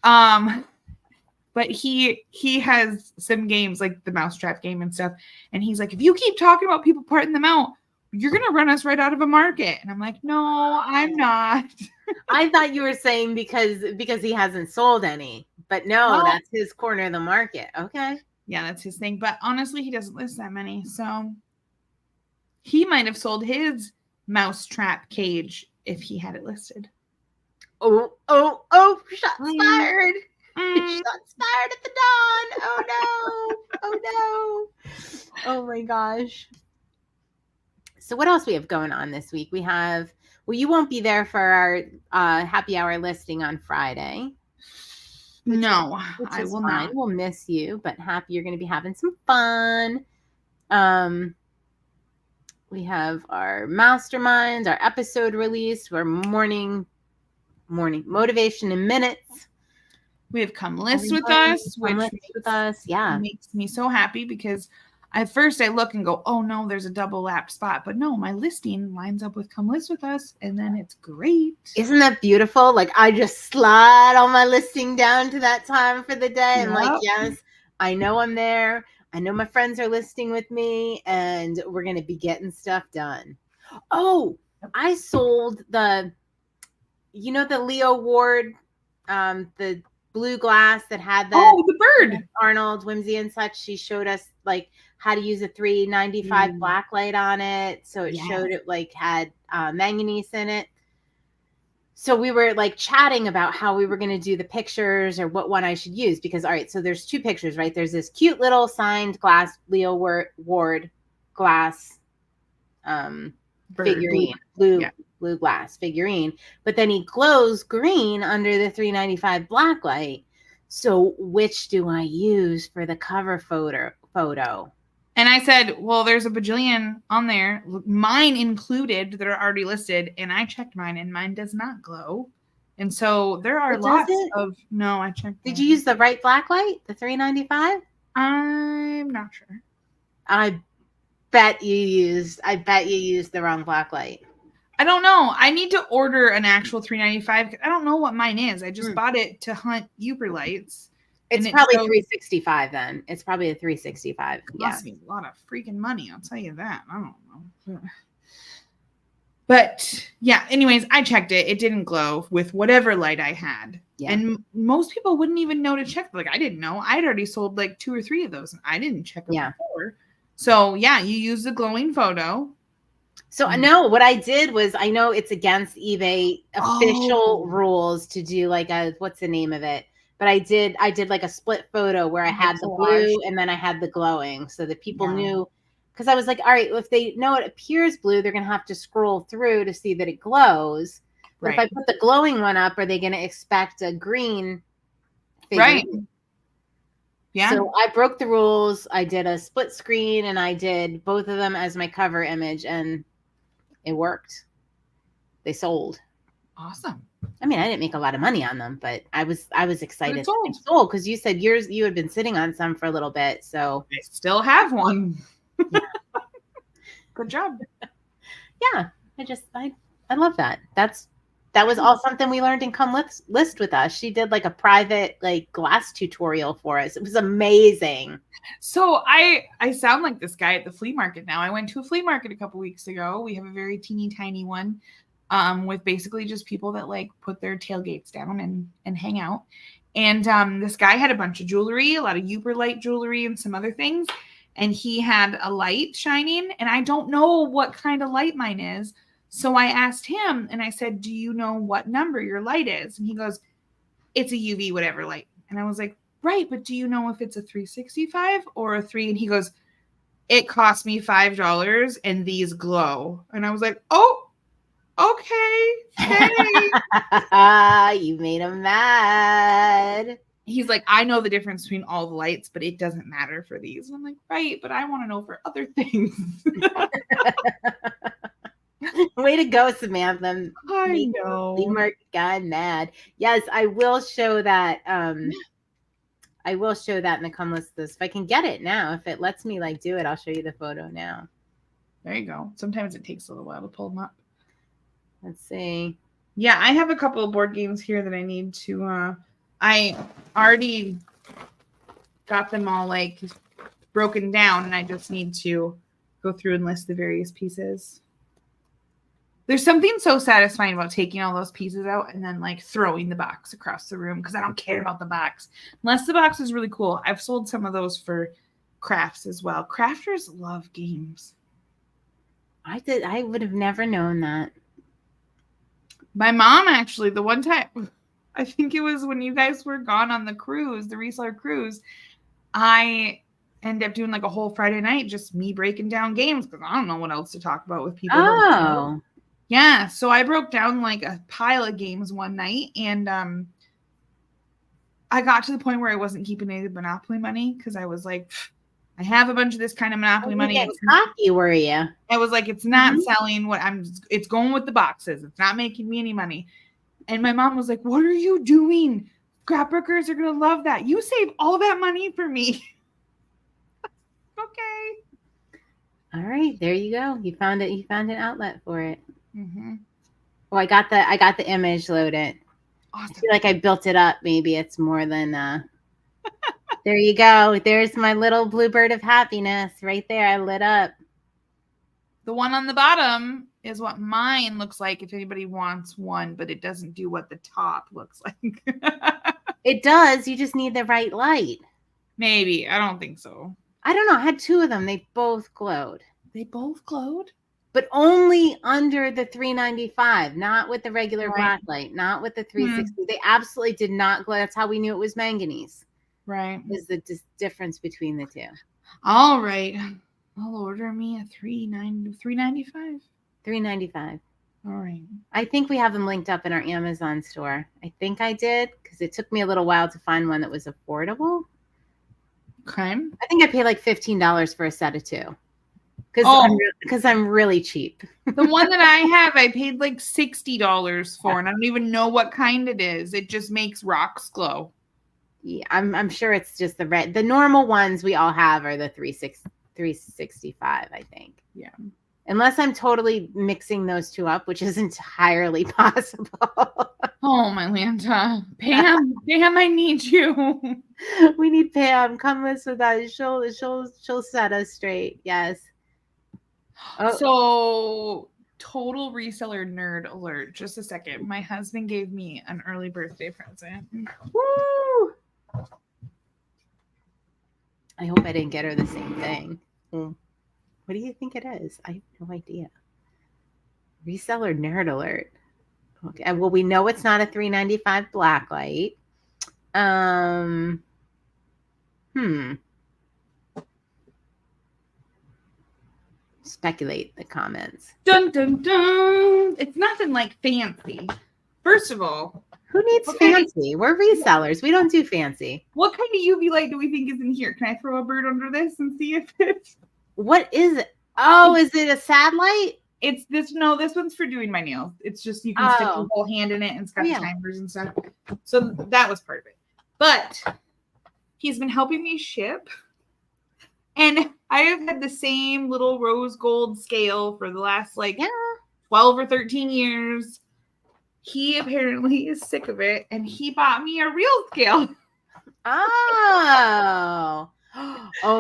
But he has some games like the mousetrap game and stuff, and he's like, if you keep talking about people parting them out, you're going to run us right out of a market. And I'm like, no, I'm not. I thought you were saying because he hasn't sold any, but no, that's his corner of the market. Okay. Yeah, that's his thing. But honestly, he doesn't list that many. So he might have sold his mousetrap cage if he had it listed. Oh, shots fired. Shots fired at the Dawn. Oh no. Oh my gosh. So what else we have going on this week? We have, well, you won't be there for our happy hour listing on Friday. No, I will not. We'll miss you, but happy you're going to be having some fun. We have our masterminds, our episode release, our morning motivation in minutes. We have Come List with Us, which makes me so happy because at first I look and go, oh no, there's a double lap spot. But no, my listing lines up with Come List with Us, and then it's great. Isn't that beautiful? Like I just slide all my listing down to that time for the day. Yep. I'm like, yes, I know I'm there. I know my friends are listing with me, and we're going to be getting stuff done. Oh, I sold the Leo Ward, the blue glass that had the bird. Arnold, Whimsy and such. She showed us like how to use a 395 black light on it. So it showed it like had manganese in it. So we were like chatting about how we were going to do the pictures or what one I should use because, all right, so there's two pictures, right? There's this cute little signed glass Leo Ward glass figurine, blue glass figurine, but then he glows green under the $3.95 black light. So which do I use for the cover photo? And I said, well, there's a bajillion on there, mine included, that are already listed. And I checked mine, and mine does not glow. And so there are lots of. No, I checked. Did you use the right black light, the $3.95? I'm not sure. I bet you used the wrong black light. I don't know. I need to order an actual $3.95. I don't know what mine is. I just bought it to hunt Uber lights. It's probably $3.65 then. It's probably a $3.65. Yeah. Cost me a lot of freaking money. I'll tell you that. I don't know. But yeah, anyways, I checked it. It didn't glow with whatever light I had. Yeah. And most people wouldn't even know to check. Like, I didn't know. I'd already sold like 2 or 3 of those, and I didn't check them before. So yeah, you use the glowing photo. So I know what I did was, I know it's against eBay official rules to do like what's the name of it? But I did like a split photo where I had the blue and then I had the glowing so that people knew, because I was like, all right, if they know it appears blue, they're going to have to scroll through to see that it glows. But if I put the glowing one up, are they going to expect a green figure? Right. Yeah. So I broke the rules. I did a split screen and I did both of them as my cover image, and it worked. They sold. Awesome. I mean, I didn't make a lot of money on them, but I was excited. It sold because you said you had been sitting on some for a little bit. So I still have one. Yeah. Good job. Yeah. I love that. That was all something we learned in Come List with Us. She did like a private like glass tutorial for us. It was amazing. So I sound like this guy at the flea market now. I went to a flea market a couple weeks ago. We have a very teeny tiny one. With basically just people that like put their tailgates down and hang out. And this guy had a bunch of jewelry, a lot of Uber light jewelry and some other things. And he had a light shining, and I don't know what kind of light mine is. So I asked him and I said, do you know what number your light is? And he goes, it's a UV whatever light. And I was like, right, but do you know if it's a 365 or a 3? And he goes, it cost me $5 and these glow. And I was like, oh, okay. You made him mad. He's like, I know the difference between all the lights, but it doesn't matter for these. And I'm like, right, but I want to know for other things. Way to go, Samantha. I know. Flea market guy mad. Yes, I will show that. I will show that in the Come List This. If I can get it now, if it lets me like do it, I'll show you the photo now. There you go. Sometimes it takes a little while to pull them up. Let's see. Yeah, I have a couple of board games here that I need to. I already got them all like broken down, and I just need to go through and list the various pieces. There's something so satisfying about taking all those pieces out and then like throwing the box across the room, because I don't care about the box unless the box is really cool. I've sold some of those for crafts as well. Crafters love games. I would have never known that. My mom, actually, the one time, I think it was when you guys were gone on the cruise, the Reseller cruise, I ended up doing like a whole Friday night, just me breaking down games, because I don't know what else to talk about with people. Oh. Yeah, so I broke down like a pile of games one night, and I got to the point where I wasn't keeping any of the Monopoly money, because I was like, I have a bunch of this kind of Monopoly money. Getting cocky, were you? I was like, it's not selling what it's going with the boxes. It's not making me any money. And my mom was like, what are you doing? Scrapbookers are going to love that. You save all that money for me. Okay. All right. There you go. You found it. You found an outlet for it. Mm-hmm. Oh, I got the image loaded. Awesome. I feel like I built it up. Maybe it's more than there you go. There's my little bluebird of happiness right there. I lit up. The one on the bottom is what mine looks like if anybody wants one, but it doesn't do what the top looks like. It does. You just need the right light. Maybe. I don't think so. I don't know. I had 2 of them. They both glowed. They both glowed? but only under the $395, not with the regular Right. black light, not with the 360. They absolutely did not glow. That's how we knew it was manganese. Right. Is the difference between the two. All right. I'll order me a $395. $395. All right. I think we have them linked up in our Amazon store. I think I did because it took me a little while to find one that was affordable. Okay. I think I paid like $15 for a set of 2 because I'm really cheap. The one that I have, I paid like $60 for, and I don't even know what kind it is. It just makes rocks glow. Yeah, I'm sure it's just the red. The normal ones we all have are the 365, I think. Yeah. Unless I'm totally mixing those two up, which is entirely possible. Oh, my Lanta. Pam, I need you. We need Pam. Come with us. She'll set us straight. Yes. Oh. So, total reseller nerd alert. Just a second. My husband gave me an early birthday present. Woo! I hope I didn't get her the same thing. What do you think it is? I have no idea. Reseller nerd alert. Okay. Well, we know it's not a $395 black light. Speculate the comments. Dun dun dun. It's nothing like fancy. First of all, who needs fancy? We're resellers. We don't do fancy. What kind of UV light do we think is in here? Can I throw a bird under this and see if it's... What is it? Oh, is it a sad light? It's this. No, this one's for doing my nails. It's just you can stick your whole hand in it and it's got timers and stuff. So that was part of it. But he's been helping me ship. And I have had the same little rose gold scale for the last 12 or 13 years. He apparently is sick of it, and he bought me a real scale. Oh,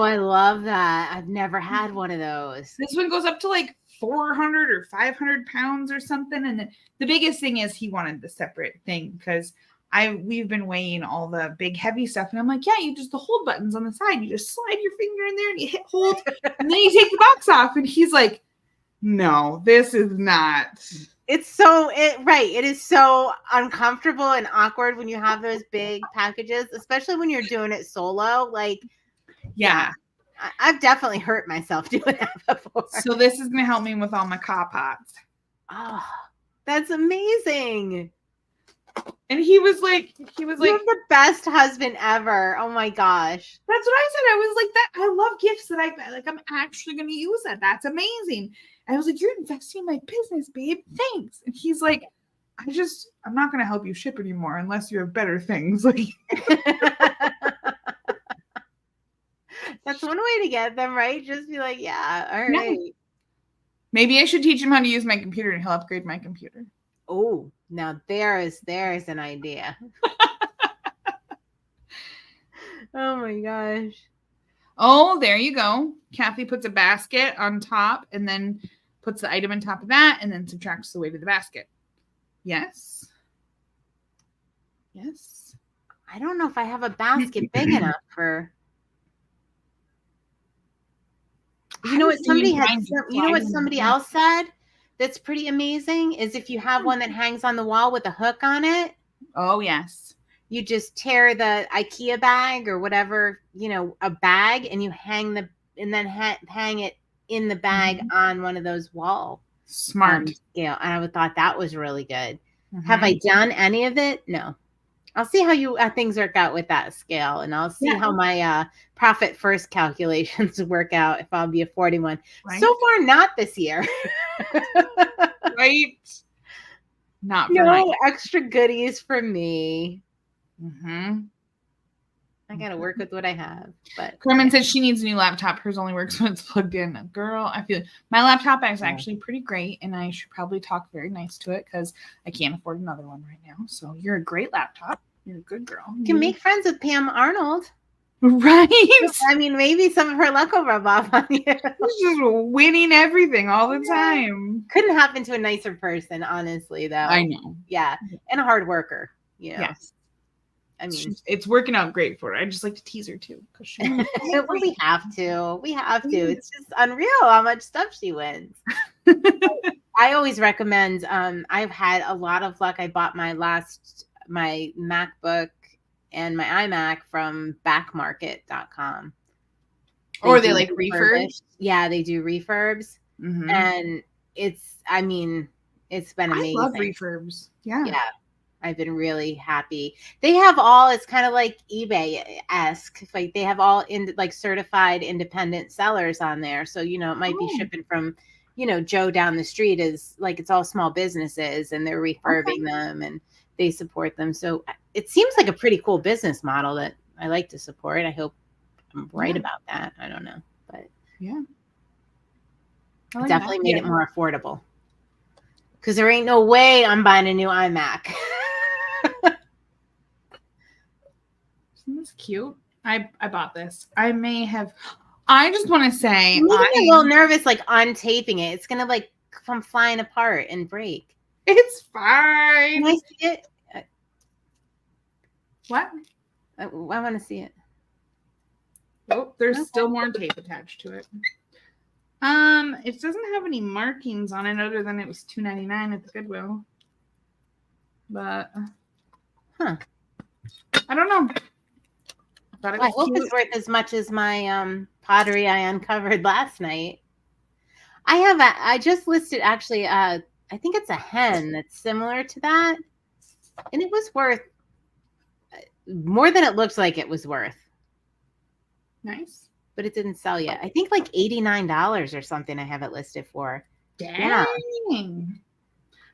I love that. I've never had one of those. This one goes up to like 400 or 500 pounds or something. And the biggest thing is he wanted the separate thing because we've been weighing all the big heavy stuff. And I'm like, yeah, you just the hold buttons on the side. You just slide your finger in there and you hit hold and then you take the box off. And he's like, no, this is not. It's it is so uncomfortable and awkward when you have those big packages, especially when you're doing it solo. Yeah. I've definitely hurt myself doing that before. So this is going to help me with all my car pots. Oh, that's amazing. And he was like, you're the best husband ever. Oh my gosh. That's what I said. I was like, that I love gifts that I'm actually going to use that. That's amazing. And I was like, you're investing in my business, babe. Thanks. And he's like, I'm not going to help you ship anymore unless you have better things. Like, that's one way to get them, right? Just be like, yeah, all right. Yeah. Maybe I should teach him how to use my computer and he'll upgrade my computer. Oh, now there's an idea. Oh my gosh. Oh, there you go. Kathy puts a basket on top and then puts the item on top of that and then subtracts the weight of the basket. Yes. Yes. I don't know if I have a basket big enough for. You know what somebody else said that's pretty amazing is if you have one that hangs on the wall with a hook on it. Oh, yes. You just tear the IKEA bag or whatever, a bag, and you hang hang it in the bag on one of those wall. Smart. Scale. And I thought that was really good. Mm-hmm. Have I done any of it? No. I'll see how things work out with that scale, and I'll see how my profit first calculations work out if I'll be affording one. Right. So far, not this year. Right? Not for no extra goodies for me. Mm-hmm. I got to work with what I have. But Carmen said she needs a new laptop. Hers only works when it's plugged in. Girl, I feel my laptop is actually pretty great, and I should probably talk very nice to it because I can't afford another one right now. So you're a great laptop. You're a good girl. You can make friends with Pam Arnold. Right. I mean, maybe some of her luck will rub off on you. She's just winning everything all the time. Couldn't happen to a nicer person, honestly, though. I know. Yeah. And a hard worker. Yes. I mean, it's working out great for her. I just like to tease her too. well, we have to. We have to. It's just unreal how much stuff she wins. I always recommend. I've had a lot of luck. I bought my MacBook and my iMac from backmarket.com. Or they like refurbs? Yeah, they do refurbs. Mm-hmm. And it's been amazing. I love refurbs. Yeah. Yeah. I've been really happy. They have all, it's kind of like eBay-esque. Like they have all certified independent sellers on there. So, it might be shipping from, Joe down the street is like, it's all small businesses and they're refurbing them and they support them. So it seems like a pretty cool business model that I like to support. I hope I'm right about that. I don't know, but yeah. Definitely made it more affordable. Because there ain't no way I'm buying a new iMac. Isn't this cute? I bought this. I just want to say, I'm a little nervous, like untaping it. It's gonna come flying apart and break. It's fine. Can I see it? What? I want to see it. Oh, there's still more tape attached to it. It doesn't have any markings on it other than it was $2.99 at the Goodwill. But I don't know. I hope it's worth as much as my pottery I uncovered last night. I just listed actually I think it's a hen that's similar to that. And it was worth more than it looked like it was worth. Nice. But it didn't sell yet. I think like $89 or something I have it listed for. Dang.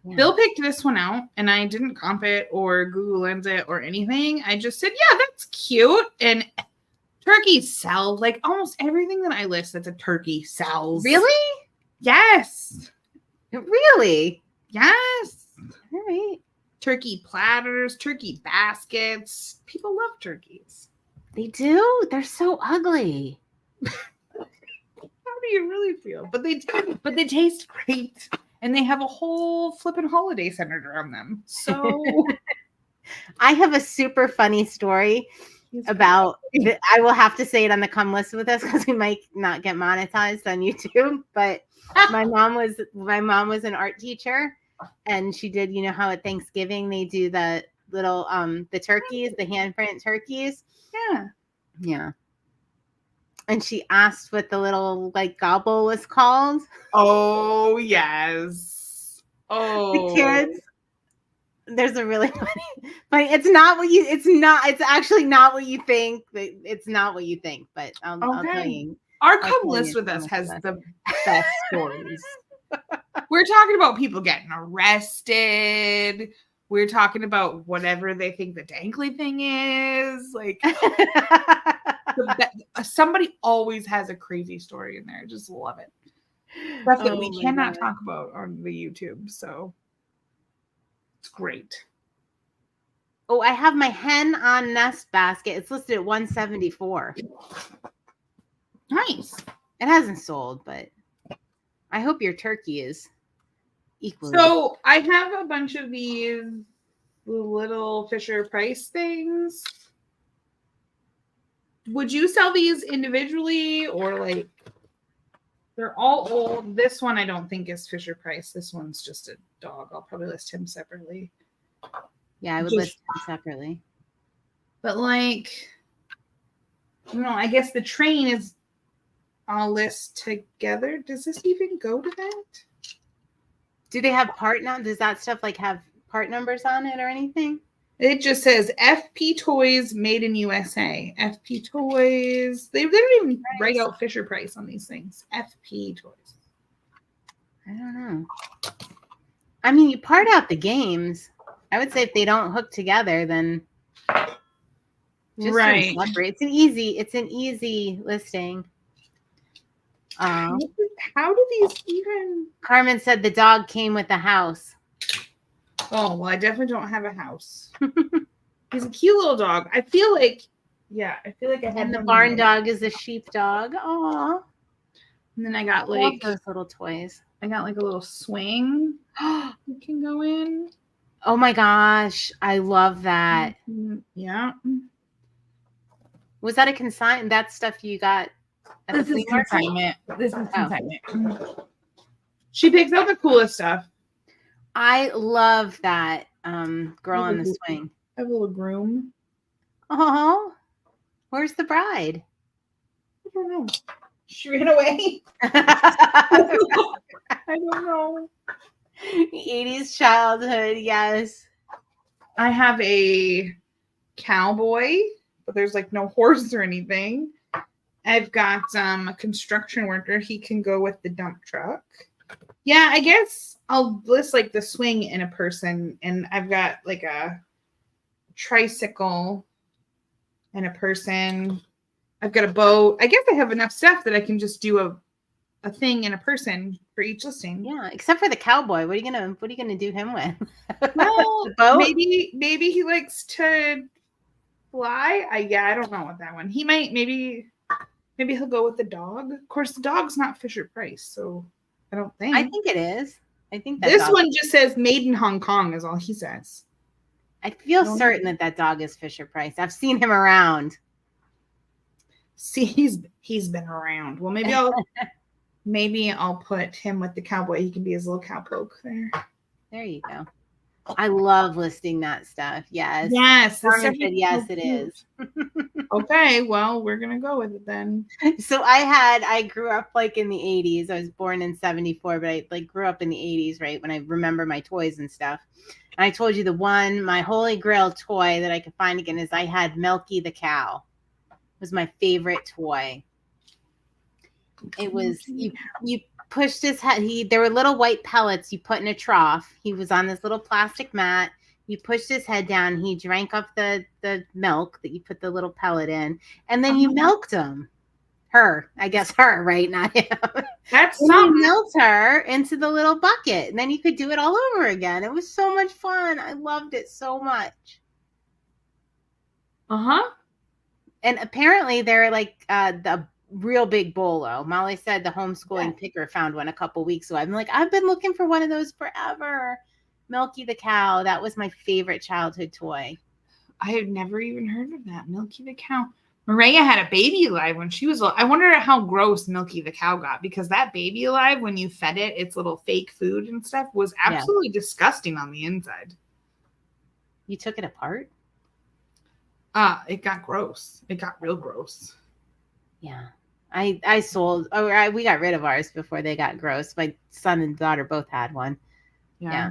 Yeah. Bill picked this one out and I didn't comp it or Google Lens it or anything. I just said, yeah, that's cute. And turkeys sell. Like almost everything that I list that's a turkey sells. Really? Yes. Really? Yes. All right. Turkey platters, turkey baskets. People love turkeys. They do? They're so ugly. How do you really feel? But they taste great. And they have a whole flippin' holiday centered around them. So I have a super funny story about I will have to say it on the come list with us because we might not get monetized on YouTube. But my mom was an art teacher and she did, how at Thanksgiving they do the little the turkeys, the handprint turkeys. Yeah. Yeah. And she asked what the little gobble was called. Oh, yes. Oh. The kids. There's a really funny, but it's actually not what you think. It's not what you think, but I'll tell you. Our come list with us has the best stories. We're talking about people getting arrested. We're talking about whatever they think the dangly thing is. Like somebody always has a crazy story in there. I just love it. Stuff that we cannot talk about on the YouTube. So it's great. Oh, I have my hen on nest basket. It's listed at $174. Nice. It hasn't sold, but I hope your turkey is equally. So I have a bunch of these little Fisher Price things. Would you sell these individually or they're all old? This one I don't think is Fisher Price. This one's just a dog. I'll probably list him separately. Yeah, I would list him separately. But I guess the train is all list together. Does this even go to that? Do they have part numbers? Does that stuff have part numbers on it or anything? It just says FP Toys made in USA. FP Toys. They don't even write out Fisher Price on these things. FP Toys. I don't know. I mean, you part out the games. I would say if they don't hook together, then just right. It's an easy listing. How do these even? Carmen said the dog came with the house. Oh, well, I definitely don't have a house. He's a cute little dog. I feel like I had. And the barn dog is a sheep dog. Aw. And then I got those little toys. I got a little swing you can go in. Oh my gosh, I love that. Yeah. Was that a consign? That stuff you got at the This is flea market? consignment. This is Oh. consignment. She picks out the coolest stuff. I love that girl on the swing. I have a little groom. Oh, where's the bride? I don't know. She ran away. I don't know. 80s childhood, yes. I have a cowboy, but there's like no horse or anything. I've got a construction worker. He can go with the dump truck. Yeah, I guess I'll list like the swing and a person, and I've got like a tricycle and a person. I've got a boat. I guess I have enough stuff that I can just do a thing and a person for each listing. Yeah, except for the cowboy. What are you gonna do him with? Well, The boat? maybe he likes to fly. I don't know what that one. He might maybe he'll go with the dog. Of course, the dog's not Fisher Price, so I don't think. I think it is. I think that this one just says "Made in Hong Kong" is all he says. I feel certain that dog is Fisher Price. I've seen him around. See, he's been around. Well, maybe I'll put him with the cowboy. He can be his little cowpoke there. There you go. I love listing that stuff. Yes. Yes. Yes, it is. Okay, well, we're gonna go with it then. So I grew up like in the 80s. I was born in 74, but I like grew up in the 80s, right? When I remember my toys and stuff. And I told you my holy grail toy that I could find again is I had Milky the cow. It was my favorite toy. It was you pushed his head. There were little white pellets you put in a trough. He was on this little plastic mat. You pushed his head down. He drank up the milk that you put the little pellet in, and then you milked him. Her, right? Not him. That's something. You milked her into the little bucket, and then you could do it all over again. It was so much fun. I loved it so much. And apparently they're like the real big bolo. Molly said the homeschooling picker found one a couple weeks ago. I'm like, I've been looking for one of those forever. Milky the cow. That was my favorite childhood toy. I had never even heard of that. Milky the cow. Maria had a baby alive when she was little. I wonder how gross Milky the cow got, because that baby alive, when you fed it its little fake food and stuff, was absolutely disgusting on the inside. You took it apart? It got gross. It got real gross. Yeah. I sold, we got rid of ours before they got gross. My son and daughter both had one. Yeah.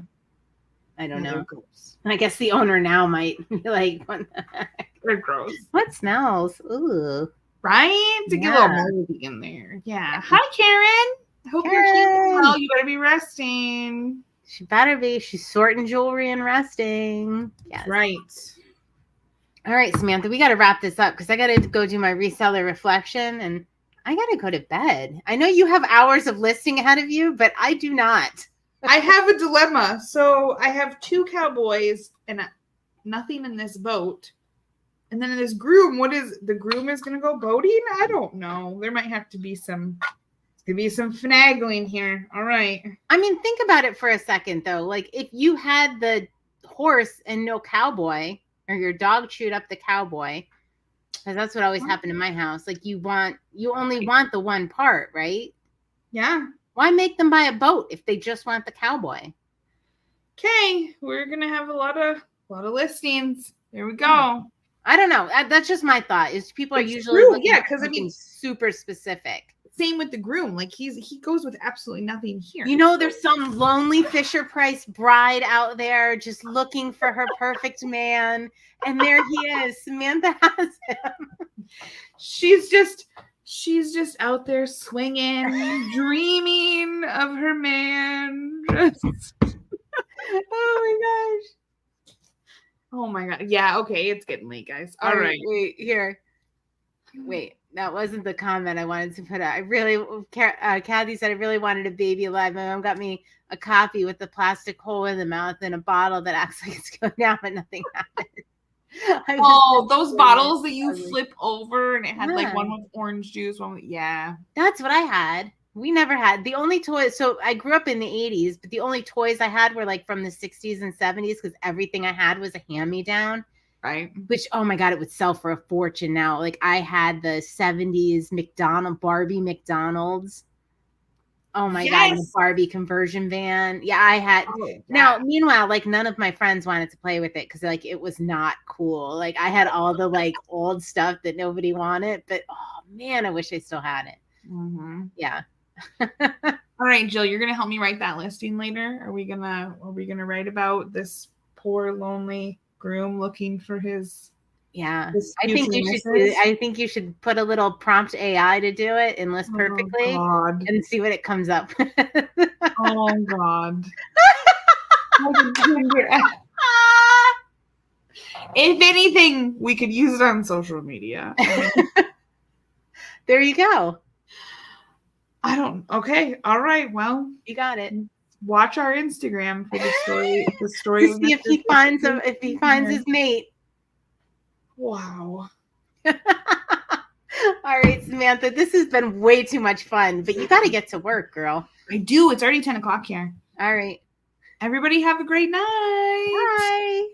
I don't know. Gross. I guess the owner now might be like, what the heck? They're gross. What smells? Ooh. Right? To get a little moldy in there. Yeah. Hi, Karen. I hope you're keeping well. You better be resting. She better be. She's sorting jewelry and resting. Yes. Right. All right, Samantha, we got to wrap this up because I got to go do my reseller reflection and I got to go to bed. I know you have hours of listing ahead of you, but I do not. I have a dilemma. So I have 2 cowboys and nothing in this boat. And then in this groom, the groom is going to go boating? I don't know. There might have to be some finagling here. All right. I mean, think about it for a second, though. Like, if you had the horse and no cowboy, or your dog chewed up the cowboy, because that's what always happened in my house. Like, you only want the one part, right? Yeah. Why make them buy a boat if they just want the cowboy? Okay, we're going to have a lot of listings. There we go. I don't know. That's just my thought. Is people are usually looking because I mean, super specific. Same with the groom. Like he goes with absolutely nothing here. You know, there's some lonely Fisher Price bride out there just looking for her perfect man, and there he is. Samantha has him. She's just out there swinging, dreaming of her man. Oh my gosh. Oh my god. Yeah, okay, it's getting late, guys. All right. Wait, here. Wait, that wasn't the comment I wanted to put out. Kathy said I really wanted a baby alive. My mom got me a copy with the plastic hole in the mouth and a bottle that acts like it's going down, but nothing happened. Those bottles that you flip over and it had like one with orange juice, one with, yeah. That's what I had. We never had the only toys. So I grew up in the 80s, but the only toys I had were like from the 60s and 70s because everything I had was a hand-me-down. Right. Which, oh my God, it would sell for a fortune now. Like I had the 70s Barbie McDonald's. Oh my God, the Yes. Barbie conversion van. Yeah, I had. Oh, Now, yeah. meanwhile, like none of my friends wanted to play with it because like it was not cool. Like I had all the like old stuff that nobody wanted, but oh man, I wish I still had it. Mm-hmm. Yeah. All right, Jill, you're gonna help me write that listing later. Are we gonna write about this poor lonely groom looking for his future missus? I think you should put a little prompt AI to do it and list perfectly God. and see what it comes up with. Oh God. If anything, we could use it on social media. There you go. Okay. All right. Well, You got it. Watch our Instagram for the story To of see if he finds his mate. Wow. All right, Samantha, this has been way too much fun, but you got to get to work, girl. I do. It's already 10 o'clock here. All right. Everybody have a great night. Bye.